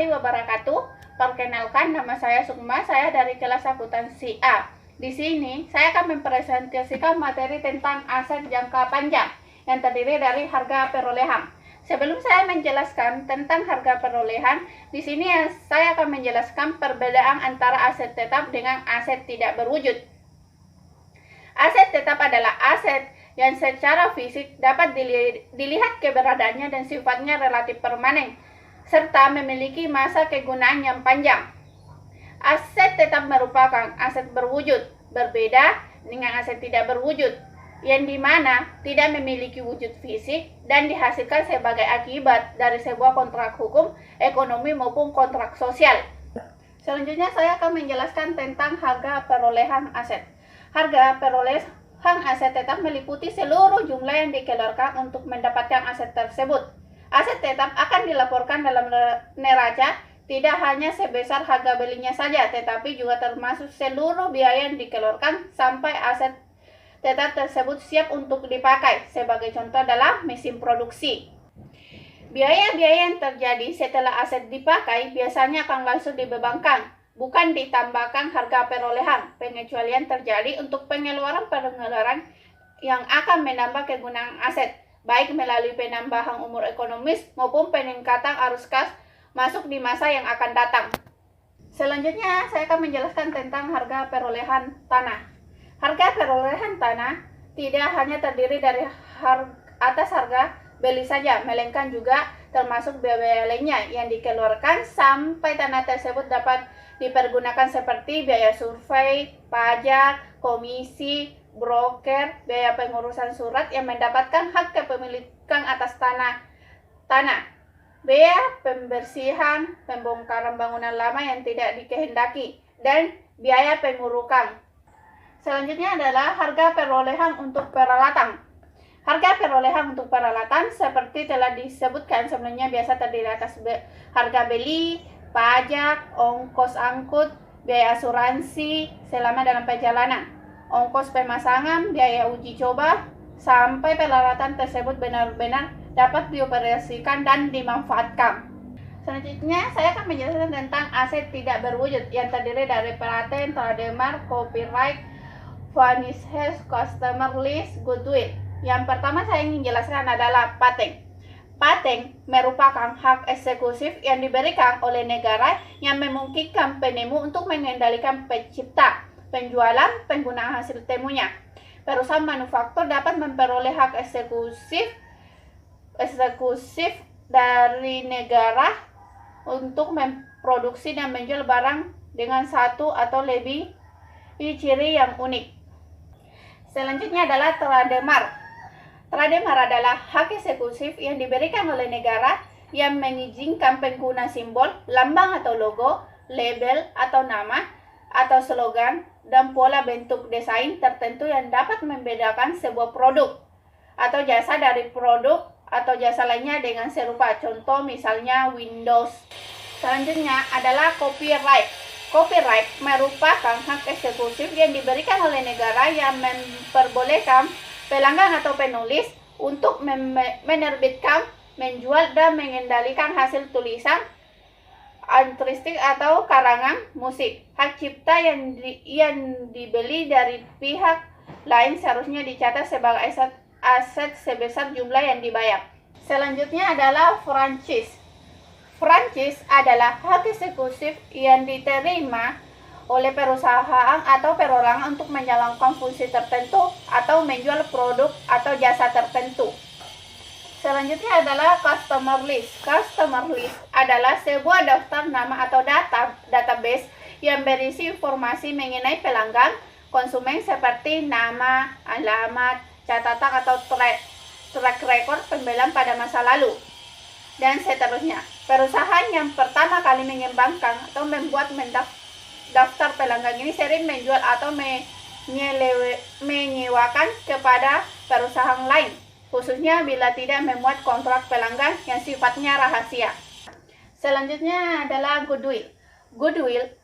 warahmatullahi wabarakatuh. Perkenalkan, nama saya Sukma, saya dari kelas akuntansi A. Di sini saya akan mempresentasikan materi tentang aset jangka panjang yang terdiri dari harga perolehan. Sebelum saya menjelaskan tentang harga perolehan, di sini saya akan menjelaskan perbedaan antara aset tetap dengan aset tidak berwujud. Aset tetap adalah aset yang secara fisik dapat dilihat keberadaannya dan sifatnya relatif permanen, serta memiliki masa kegunaan yang panjang. Aset tetap merupakan aset berwujud, berbeda dengan aset tidak berwujud, yang dimana tidak memiliki wujud fisik dan dihasilkan sebagai akibat dari sebuah kontrak hukum, ekonomi maupun kontrak sosial. Selanjutnya saya akan menjelaskan tentang harga perolehan aset. Harga perolehan aset tetap meliputi seluruh jumlah yang dikeluarkan untuk mendapatkan aset tersebut. Aset tetap akan dilaporkan dalam neraca tidak hanya sebesar harga belinya saja, tetapi juga termasuk seluruh biaya yang dikeluarkan sampai aset tetap tersebut siap untuk dipakai. Sebagai contoh adalah mesin produksi. Biaya-biaya yang terjadi setelah aset dipakai biasanya akan langsung dibebankan, bukan ditambahkan harga perolehan. Pengecualian terjadi untuk pengeluaran yang akan menambah kegunaan aset, baik melalui penambahan umur ekonomis maupun peningkatan arus kas masuk di masa yang akan datang. Selanjutnya saya akan menjelaskan tentang harga perolehan tanah. Harga perolehan tanah tidak hanya terdiri dari atas harga beli saja, melainkan juga termasuk biaya lainnya yang dikeluarkan sampai tanah tersebut dapat dipergunakan seperti biaya survei, pajak, komisi, broker, biaya pengurusan surat yang mendapatkan hak kepemilikan atas tanah, biaya pembersihan, pembongkaran bangunan lama yang tidak dikehendaki, dan biaya pengurukan. Selanjutnya adalah harga perolehan untuk peralatan. Harga perolehan untuk peralatan seperti telah disebutkan sebelumnya biasa terdiri atas harga beli, pajak, ongkos angkut, biaya asuransi selama dalam perjalanan, ongkos pemasangan, biaya uji coba, sampai peralatan tersebut benar-benar dapat dioperasikan dan dimanfaatkan. Selanjutnya saya akan menjelaskan tentang aset tidak berwujud yang terdiri dari paten, trademark, copyright, franchise, customer list, goodwill. Yang pertama saya ingin jelaskan adalah paten. Paten merupakan hak ekseklusif yang diberikan oleh negara yang memungkinkan penemu untuk mengendalikan pencipta, penjualan, penggunaan hasil temunya. Perusahaan manufaktur dapat memperoleh hak eksekutif dari negara untuk memproduksi dan menjual barang dengan satu atau lebih ciri yang unik. Selanjutnya adalah trademark. Trademark adalah hak eksekutif yang diberikan oleh negara yang mengizinkan pengguna simbol, lambang atau logo, label atau nama, atau slogan, dan pola bentuk desain tertentu yang dapat membedakan sebuah produk atau jasa dari produk atau jasa lainnya dengan serupa. Contoh misalnya Windows. Selanjutnya adalah copyright. Copyright merupakan hak eksekutif yang diberikan oleh negara yang memperbolehkan pelanggan atau penulis untuk menerbitkan, menjual, dan mengendalikan hasil tulisan, artistik atau karangan musik. Hak cipta yang dibeli dari pihak lain seharusnya dicatat sebagai aset sebesar jumlah yang dibayar. Selanjutnya adalah franchise. Franchise adalah hak eksekutif yang diterima oleh perusahaan atau perorangan untuk menjalankan fungsi tertentu atau menjual produk atau jasa tertentu. Selanjutnya adalah customer list. Customer list adalah sebuah daftar nama atau database yang berisi informasi mengenai pelanggan konsumen seperti nama, alamat, catatan atau track record pembelian pada masa lalu, dan seterusnya. Perusahaan yang pertama kali mengembangkan atau membuat daftar pelanggan ini sering menjual atau menyewakan kepada perusahaan lain, khususnya bila tidak memuat kontrak pelanggan yang sifatnya rahasia. Selanjutnya adalah goodwill. Goodwill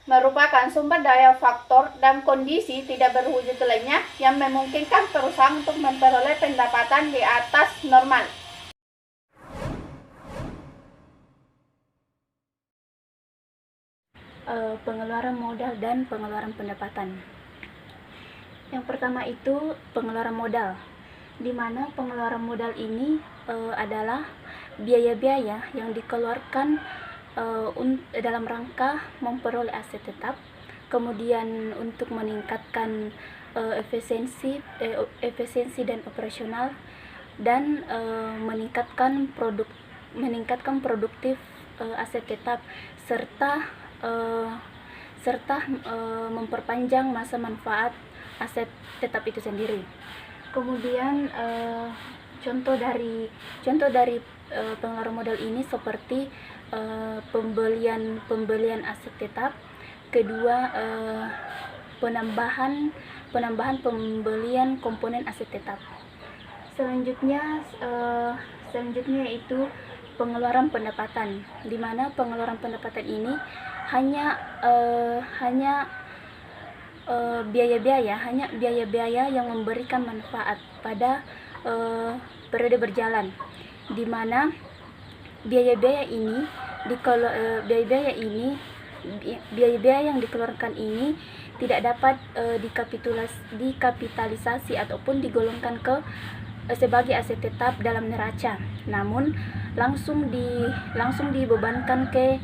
merupakan sumber daya faktor dan kondisi tidak berwujud lainnya yang memungkinkan perusahaan untuk memperoleh pendapatan di atas normal. pengeluaran modal dan pengeluaran pendapatan. Yang pertama itu pengeluaran modal, di mana pengeluaran modal ini adalah biaya-biaya yang dikeluarkan dalam rangka memperoleh aset tetap, kemudian untuk meningkatkan efisiensi dan operasional, dan meningkatkan produktif aset tetap, serta memperpanjang masa manfaat aset tetap itu sendiri. Kemudian contoh dari pengeluaran modal ini seperti pembelian aset tetap, kedua penambahan pembelian komponen aset tetap. Selanjutnya yaitu pengeluaran pendapatan, di mana pengeluaran pendapatan ini hanya biaya-biaya yang memberikan manfaat pada periode berjalan, di mana biaya-biaya yang dikeluarkan ini tidak dapat dikapitalisasi ataupun digolongkan sebagai aset tetap dalam neraca, namun langsung dibebankan ke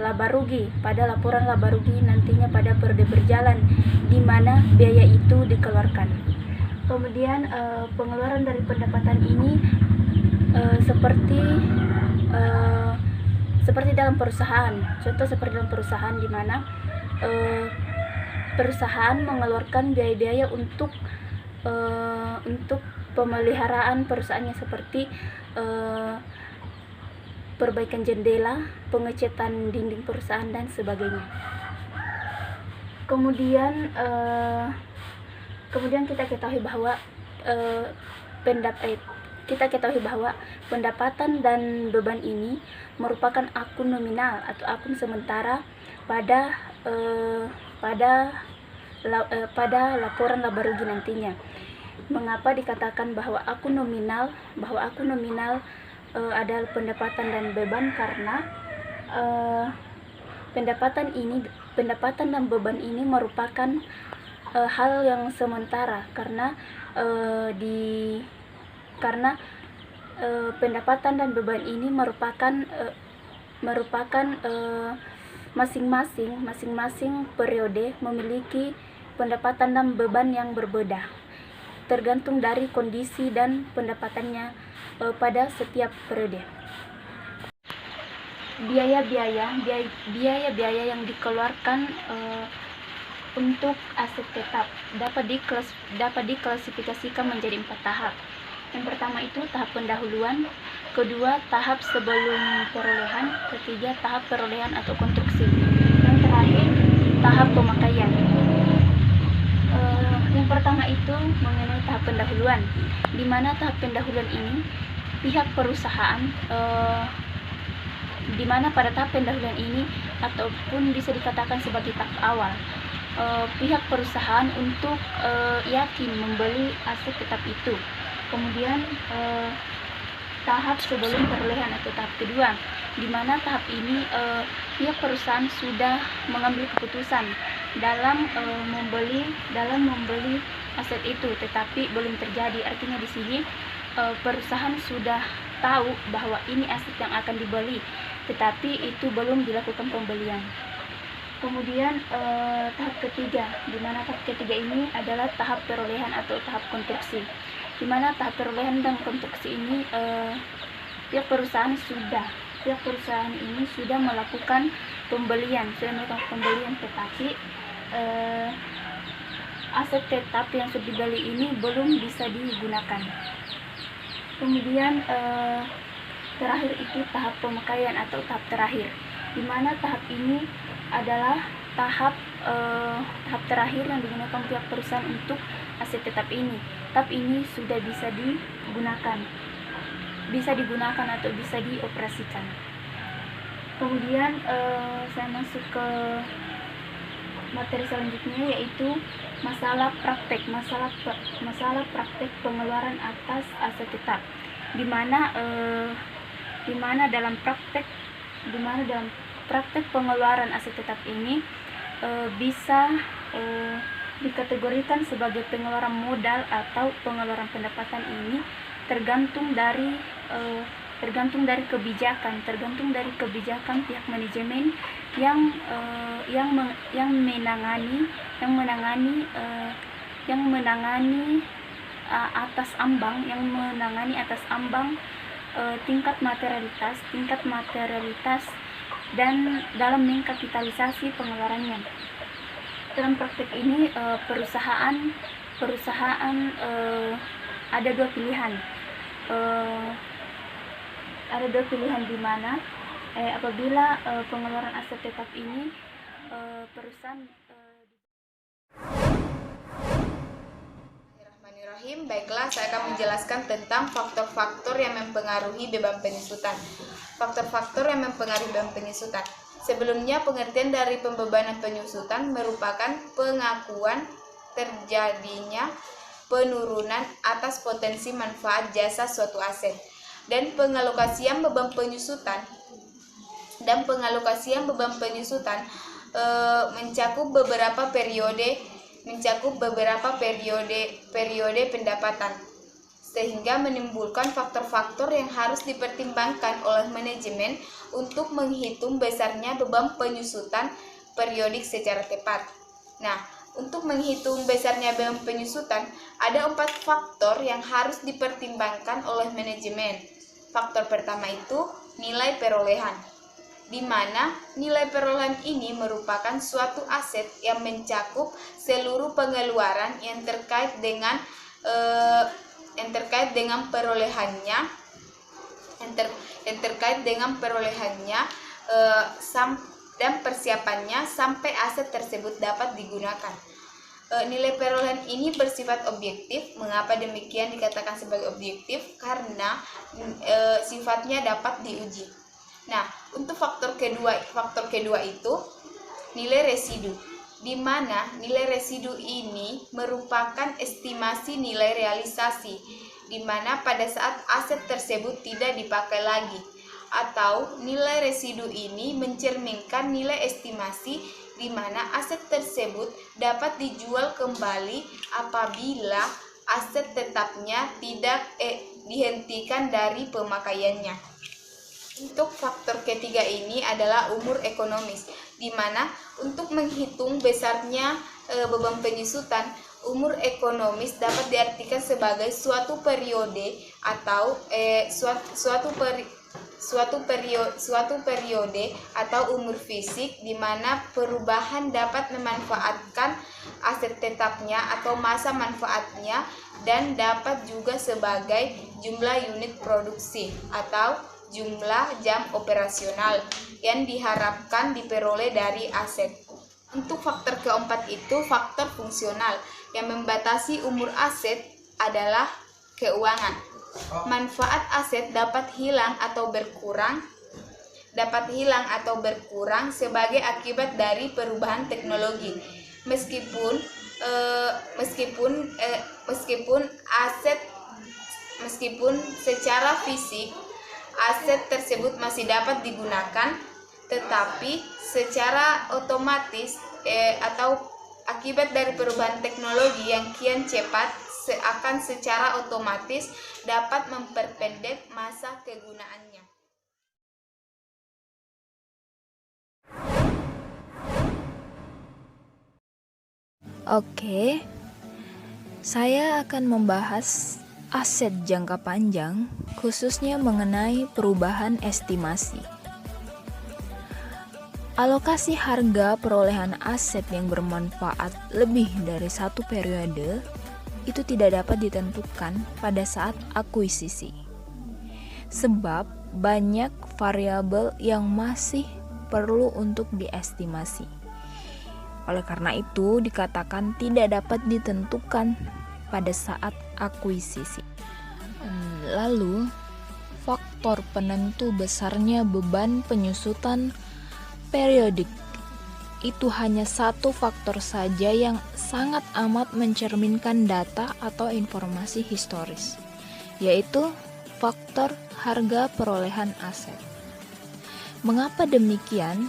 laba rugi pada laporan laba rugi nantinya pada periode berjalan di mana biaya itu dikeluarkan. Kemudian pengeluaran dari pendapatan ini seperti dalam perusahaan. Contoh seperti dalam perusahaan, di mana perusahaan mengeluarkan biaya-biaya untuk pemeliharaan perusahaannya, seperti perbaikan jendela, pengecatan dinding perusahaan, dan sebagainya. Kemudian kita ketahui bahwa pendapatan dan beban ini merupakan akun nominal atau akun sementara pada laporan laba rugi nantinya. Mengapa dikatakan bahwa akun nominal adalah pendapatan dan beban? Karena pendapatan dan beban ini merupakan hal yang sementara, karena pendapatan dan beban ini merupakan masing-masing periode memiliki pendapatan dan beban yang berbeda, tergantung dari kondisi dan pendapatannya pada setiap periode. Biaya-biaya yang dikeluarkan untuk aset tetap dapat diklasifikasikan menjadi 4 tahap. Yang pertama itu tahap pendahuluan, kedua tahap sebelum perolehan, ketiga tahap perolehan atau konstruksi, yang terakhir tahap pemakaian. Yang pertama itu mengenai tahap pendahuluan, di mana tahap pendahuluan ini pihak perusahaan, di mana pada tahap pendahuluan ini ataupun bisa dikatakan sebagai tahap awal, pihak perusahaan untuk yakin membeli aset tetap itu. Kemudian tahap sebelum perolehan atau tahap kedua, di mana tahap ini pihak perusahaan sudah mengambil keputusan dalam membeli aset itu, tetapi belum terjadi. Artinya di sini perusahaan sudah tahu bahwa ini aset yang akan dibeli, tetapi itu belum dilakukan pembelian. Kemudian tahap ketiga, di mana tahap ketiga ini adalah tahap perolehan atau tahap konstruksi, di mana tahap perolehan dan konstruksi ini pihak perusahaan ini sudah melakukan pembelian, tetapi aset tetap yang sudah dibeli ini belum bisa digunakan. Kemudian terakhir itu tahap pemakaian atau tahap terakhir, di mana tahap ini adalah tahap terakhir yang digunakan pihak perusahaan untuk aset tetap ini. Tahap ini sudah bisa digunakan atau bisa dioperasikan. Kemudian saya masuk ke materi selanjutnya, yaitu masalah praktek pengeluaran atas aset tetap, di mana dalam praktek pengeluaran aset tetap ini bisa dikategorikan sebagai pengeluaran modal atau pengeluaran pendapatan. Ini tergantung dari kebijakan pihak manajemen yang menangani atas ambang tingkat materialitas dan dalam mengkapitalisasi pengeluarannya. Dalam praktik ini perusahaan ada dua pilihan. Di mana apabila pengeluaran aset tetap ini perusahaan Bismillahirrahmanirrahim. Baiklah, saya akan menjelaskan tentang faktor-faktor yang mempengaruhi beban penyusutan. Faktor-faktor yang mempengaruhi beban penyusutan. Sebelumnya, pengertian dari pembebanan penyusutan merupakan pengakuan terjadinya penurunan atas potensi manfaat jasa suatu aset dan pengalokasian beban penyusutan mencakup beberapa periode pendapatan, sehingga menimbulkan faktor-faktor yang harus dipertimbangkan oleh manajemen untuk menghitung besarnya beban penyusutan periodik secara tepat. Nah, untuk menghitung besarnya beban penyusutan, ada 4 faktor yang harus dipertimbangkan oleh manajemen. Faktor pertama itu nilai perolehan, di mana nilai perolehan ini merupakan suatu aset yang mencakup seluruh pengeluaran yang terkait dengan perolehannya dan persiapannya sampai aset tersebut dapat digunakan. Nilai perolehan ini bersifat objektif. Mengapa demikian dikatakan sebagai objektif? Karena sifatnya dapat diuji. Nah, untuk faktor kedua itu nilai residu, di mana nilai residu ini merupakan estimasi nilai realisasi, di mana pada saat aset tersebut tidak dipakai lagi, atau nilai residu ini mencerminkan nilai estimasi di mana aset tersebut dapat dijual kembali apabila aset tetapnya tidak dihentikan dari pemakaiannya. Untuk faktor ketiga ini adalah umur ekonomis, di mana untuk menghitung besarnya beban penyusutan, umur ekonomis dapat diartikan sebagai suatu periode atau suatu periode atau umur fisik di mana perubahan dapat memanfaatkan aset tetapnya atau masa manfaatnya, dan dapat juga sebagai jumlah unit produksi atau jumlah jam operasional yang diharapkan diperoleh dari aset. Untuk faktor keempat itu faktor fungsional, yang membatasi umur aset adalah keuangan. Manfaat aset dapat hilang atau berkurang sebagai akibat dari perubahan teknologi. Meskipun secara fisik aset tersebut masih dapat digunakan, tetapi secara otomatis atau akibat dari perubahan teknologi yang kian cepat akan secara otomatis dapat memperpendek masa kegunaannya. Oke, saya akan membahas aset jangka panjang, khususnya mengenai perubahan estimasi. Alokasi harga perolehan aset yang bermanfaat lebih dari satu periode itu tidak dapat ditentukan pada saat akuisisi, sebab banyak variabel yang masih perlu untuk diestimasi. Oleh karena itu, dikatakan tidak dapat ditentukan pada saat akuisisi. Lalu, faktor penentu besarnya beban penyusutan periodik itu hanya satu faktor saja yang sangat amat mencerminkan data atau informasi historis, yaitu faktor harga perolehan aset. Mengapa demikian?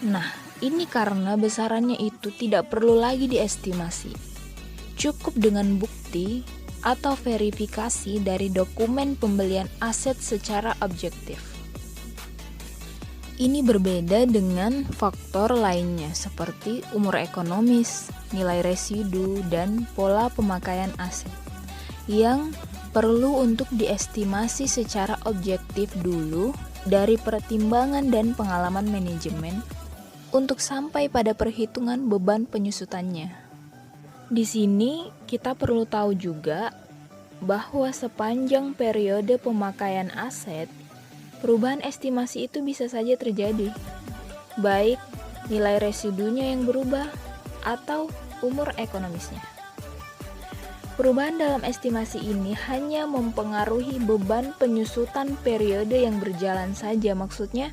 Nah, ini karena besarannya itu tidak perlu lagi diestimasi. Cukup dengan bukti atau verifikasi dari dokumen pembelian aset secara objektif. Ini berbeda dengan faktor lainnya seperti umur ekonomis, nilai residu, dan pola pemakaian aset yang perlu untuk diestimasi secara objektif dulu dari pertimbangan dan pengalaman manajemen untuk sampai pada perhitungan beban penyusutannya. Di sini kita perlu tahu juga bahwa sepanjang periode pemakaian aset, perubahan estimasi itu bisa saja terjadi, baik nilai residunya yang berubah atau umur ekonomisnya. Perubahan dalam estimasi ini hanya mempengaruhi beban penyusutan periode yang berjalan saja, maksudnya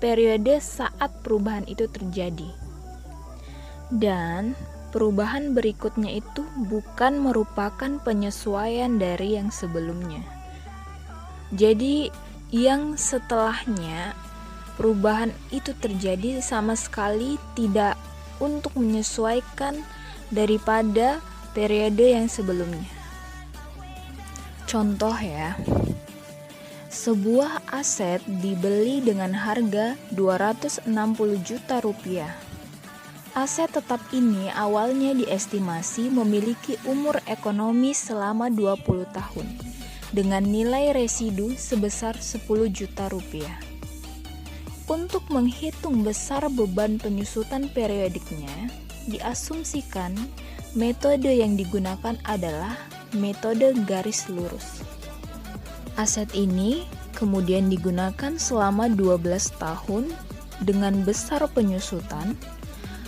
periode saat perubahan itu terjadi. Dan perubahan berikutnya itu bukan merupakan penyesuaian dari yang sebelumnya. Jadi yang setelahnya perubahan itu terjadi sama sekali tidak untuk menyesuaikan daripada periode yang sebelumnya. Contoh ya, sebuah aset dibeli dengan harga 260 juta rupiah. Aset tetap ini awalnya diestimasi memiliki umur ekonomi selama 20 tahun dengan nilai residu sebesar 10 juta rupiah. Untuk menghitung besar beban penyusutan periodiknya, diasumsikan metode yang digunakan adalah metode garis lurus. Aset ini kemudian digunakan selama 12 tahun dengan besar penyusutan.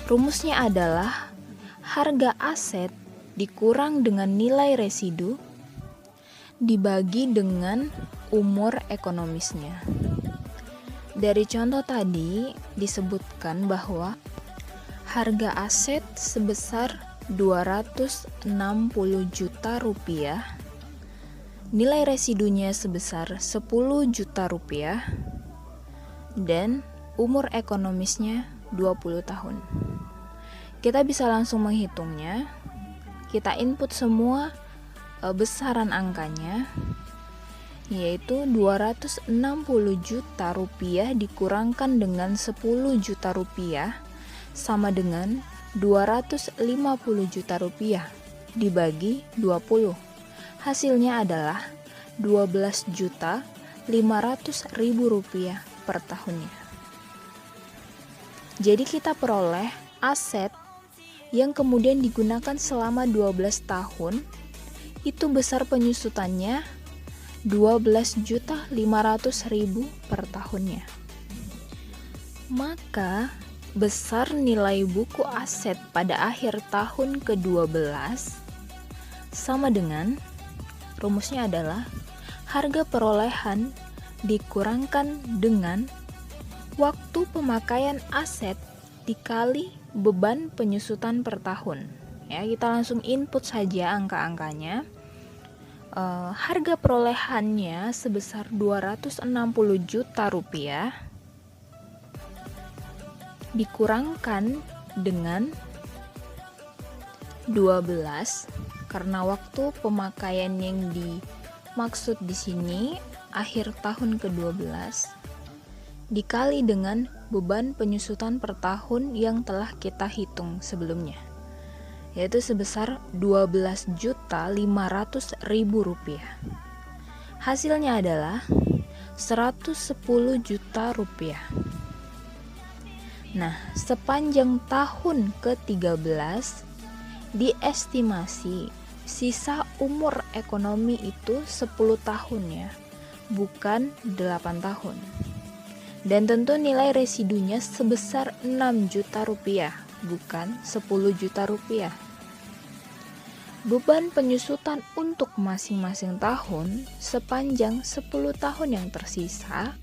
Rumusnya adalah harga aset dikurang dengan nilai residu dibagi dengan umur ekonomisnya. Dari contoh tadi disebutkan bahwa harga aset sebesar 260 juta rupiah, nilai residunya sebesar 10 juta rupiah, dan umur ekonomisnya 20 tahun. Kita bisa langsung menghitungnya. Kita input semua besaran angkanya, yaitu 260 juta rupiah dikurangkan dengan 10 juta rupiah sama dengan 250 juta rupiah dibagi 20. Hasilnya adalah 12.500.000 rupiah per tahunnya. Jadi kita peroleh aset yang kemudian digunakan selama 12 tahun, itu besar penyusutannya 12.500.000 per tahunnya. Maka besar nilai buku aset pada akhir tahun ke-12 sama dengan, rumusnya adalah harga perolehan dikurangkan dengan waktu pemakaian aset dikali beban penyusutan per tahun. Ya, kita langsung input saja angka-angkanya. Harga perolehannya sebesar 260 juta rupiah dikurangkan dengan 12 karena waktu pemakaian yang dimaksud di sini akhir tahun ke-12 dikali dengan beban penyusutan per tahun yang telah kita hitung sebelumnya, yaitu sebesar 12.500.000 rupiah. Hasilnya adalah 110 juta rupiah. Nah, sepanjang tahun ke-13 diestimasi sisa umur ekonomi itu 10 tahun ya, bukan 8 tahun. Dan tentu nilai residunya sebesar 6 juta rupiah, bukan 10 juta rupiah. Beban penyusutan untuk masing-masing tahun sepanjang 10 tahun yang tersisa,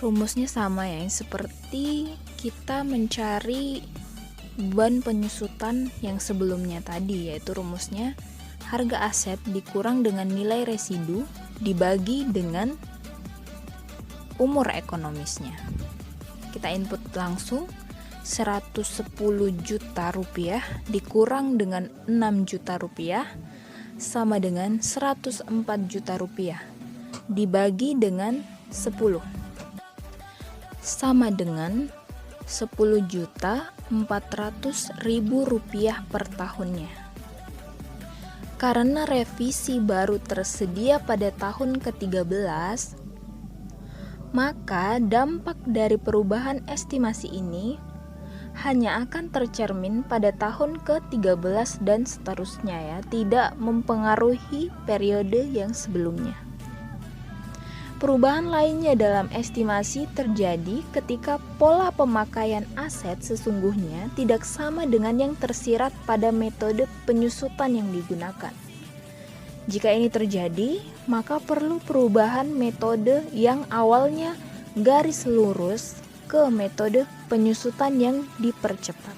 rumusnya sama ya, seperti kita mencari beban penyusutan yang sebelumnya tadi, yaitu rumusnya harga aset dikurang dengan nilai residu dibagi dengan umur ekonomisnya. Kita input langsung 110 juta rupiah dikurang dengan 6 juta rupiah sama dengan 104 juta rupiah dibagi dengan 10 sama dengan 10.400.000 rupiah per tahunnya. Karena revisi baru tersedia pada tahun ke-13, maka dampak dari perubahan estimasi ini hanya akan tercermin pada tahun ke-13 dan seterusnya ya, tidak mempengaruhi periode yang sebelumnya. Perubahan lainnya dalam estimasi terjadi ketika pola pemakaian aset sesungguhnya tidak sama dengan yang tersirat pada metode penyusutan yang digunakan. Jika ini terjadi, maka perlu perubahan metode yang awalnya garis lurus ke metode penyusutan yang dipercepat.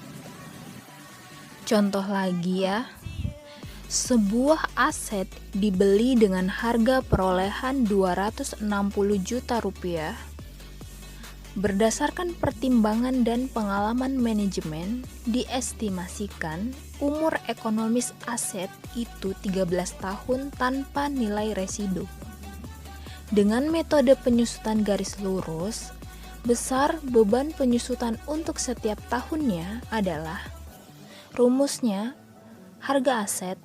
Contoh lagi ya, sebuah aset dibeli dengan harga perolehan 260 juta rupiah. Berdasarkan pertimbangan dan pengalaman manajemen, diestimasikan umur ekonomis aset itu 13 tahun tanpa nilai residu. Dengan metode penyusutan garis lurus, besar beban penyusutan untuk setiap tahunnya adalah rumusnya harga aset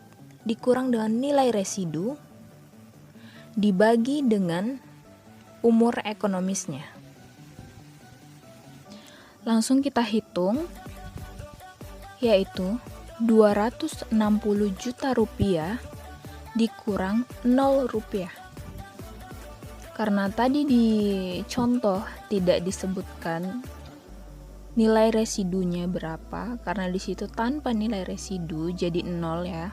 dikurang dengan nilai residu dibagi dengan umur ekonomisnya. Langsung kita hitung, yaitu 260 juta rupiah dikurang 0 rupiah. Karena tadi di contoh tidak disebutkan nilai residunya berapa, karena di situ tanpa nilai residu jadi 0 ya.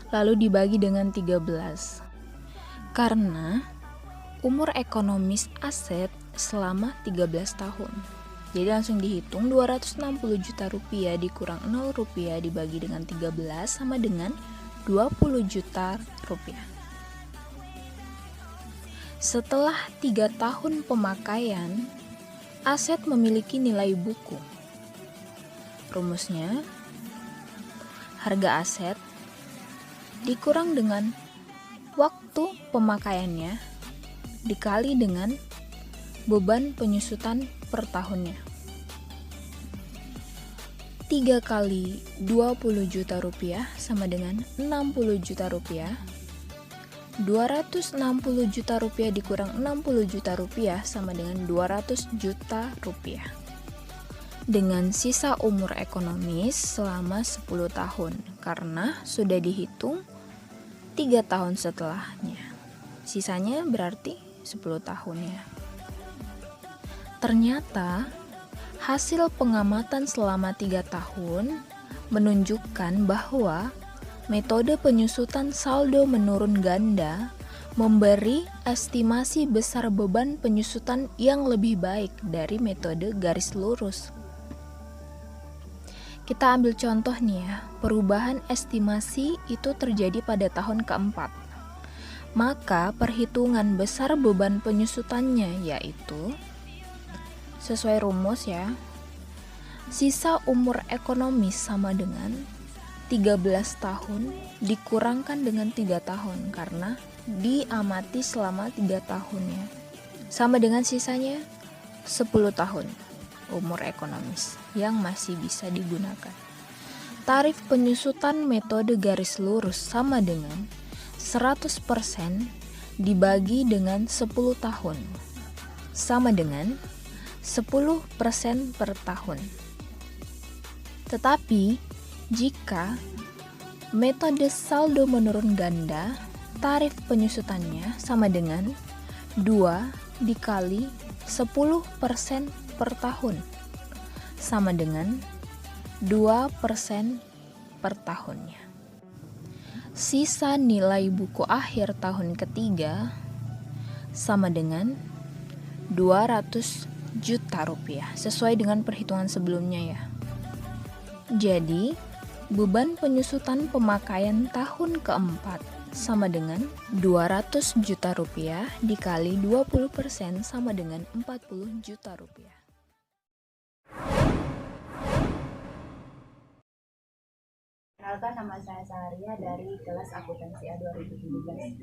Lalu dibagi dengan 13. Karena umur ekonomis aset selama 13 tahun. Jadi langsung dihitung 260 juta rupiah dikurang 0 rupiah dibagi dengan 13 sama dengan 20 juta rupiah. Setelah 3 tahun pemakaian, aset memiliki nilai buku. Rumusnya, harga aset dikurang dengan waktu pemakaiannya dikali dengan beban penyusutan per tahunnya. 3 kali 20 juta rupiah sama dengan 60 juta rupiah. 260 juta rupiah dikurang 60 juta rupiah sama dengan 200 juta rupiah. Dengan sisa umur ekonomis selama 10 tahun karena sudah dihitung 3 tahun setelahnya. Sisanya berarti 10 tahun ya. Ternyata hasil pengamatan selama 3 tahun menunjukkan bahwa metode penyusutan saldo menurun ganda memberi estimasi besar beban penyusutan yang lebih baik dari metode garis lurus. Kita ambil contoh nih ya, perubahan estimasi itu terjadi pada tahun keempat. Maka perhitungan besar beban penyusutannya yaitu sesuai rumus ya, sisa umur ekonomis sama dengan 13 tahun dikurangkan dengan 3 tahun karena diamati selama 3 tahun ya, sama dengan sisanya 10 tahun umur ekonomis yang masih bisa digunakan. Tarif penyusutan metode garis lurus sama dengan 100% dibagi dengan 10 tahun sama dengan 10% per tahun. Tetapi jika metode saldo menurun ganda, tarif penyusutannya sama dengan 2 dikali 10% per tahun sama dengan 2% per tahunnya. Sisa nilai buku akhir tahun ketiga sama dengan 200 juta rupiah sesuai dengan perhitungan sebelumnya ya. Jadi beban penyusutan pemakaian tahun keempat sama dengan 200 juta rupiah dikali 20% sama dengan 40 juta rupiah. Kenalkan, nama saya Saharia dari kelas akuntansi A 2017.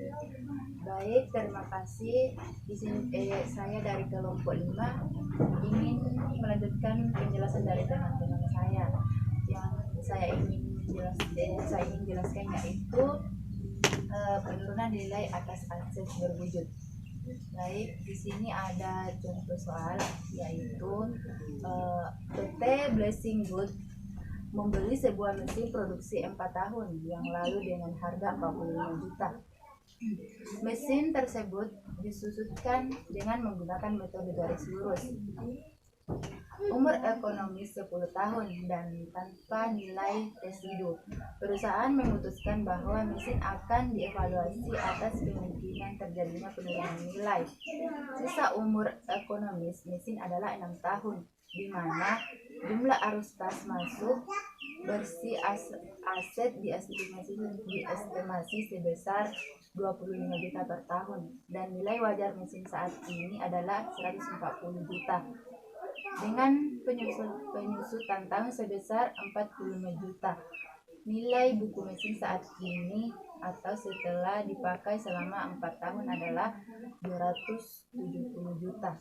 Baik, terima kasih. Di sini saya dari kelompok 5 ingin melanjutkan penjelasan dari teman-teman saya. Yang saya ingin jelaskan yaitu penurunan nilai atas aset berwujud. Baik, di sini ada contoh soal yaitu PT Blessing Good membeli sebuah mesin produksi 4 tahun yang lalu dengan harga 45 juta. Mesin tersebut disusutkan dengan menggunakan metode garis lurus. Umur ekonomis 10 tahun dan tanpa nilai residu. Perusahaan memutuskan bahwa mesin akan dievaluasi atas kemungkinan terjadinya penurunan nilai. Sisa umur ekonomis mesin adalah 6 tahun, di mana jumlah arus kas masuk bersih aset diestimasi sebesar 25 juta per tahun dan nilai wajar mesin saat ini adalah 140 juta. Dengan penyusutan tahun sebesar 45 juta. Nilai buku mesin saat ini atau setelah dipakai selama 4 tahun adalah 270 juta.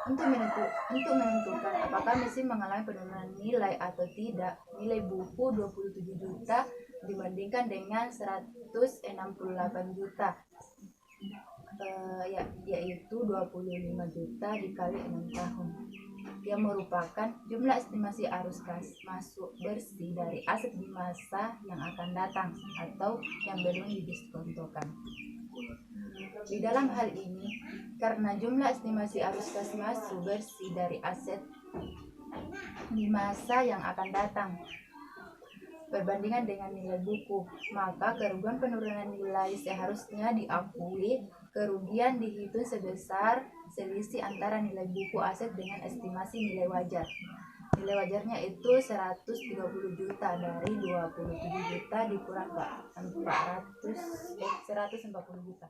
Untuk menentukan apakah mesin mengalami penurunan nilai atau tidak, nilai buku 27 juta dibandingkan dengan 168 juta, yaitu 25 juta dikali 6 tahun, yang merupakan jumlah estimasi arus kas masuk bersih dari aset di masa yang akan datang atau yang belum didiskontokan. Di dalam hal ini, karena jumlah estimasi arus kas masuk bersih dari aset di masa yang akan datang perbandingan dengan nilai buku, maka kerugian penurunan nilai seharusnya diakui. Kerugian dihitung sebesar selisih antara nilai buku aset dengan estimasi nilai wajar. Nilai wajarnya itu 130 juta dari 27 juta dikurang 140 juta.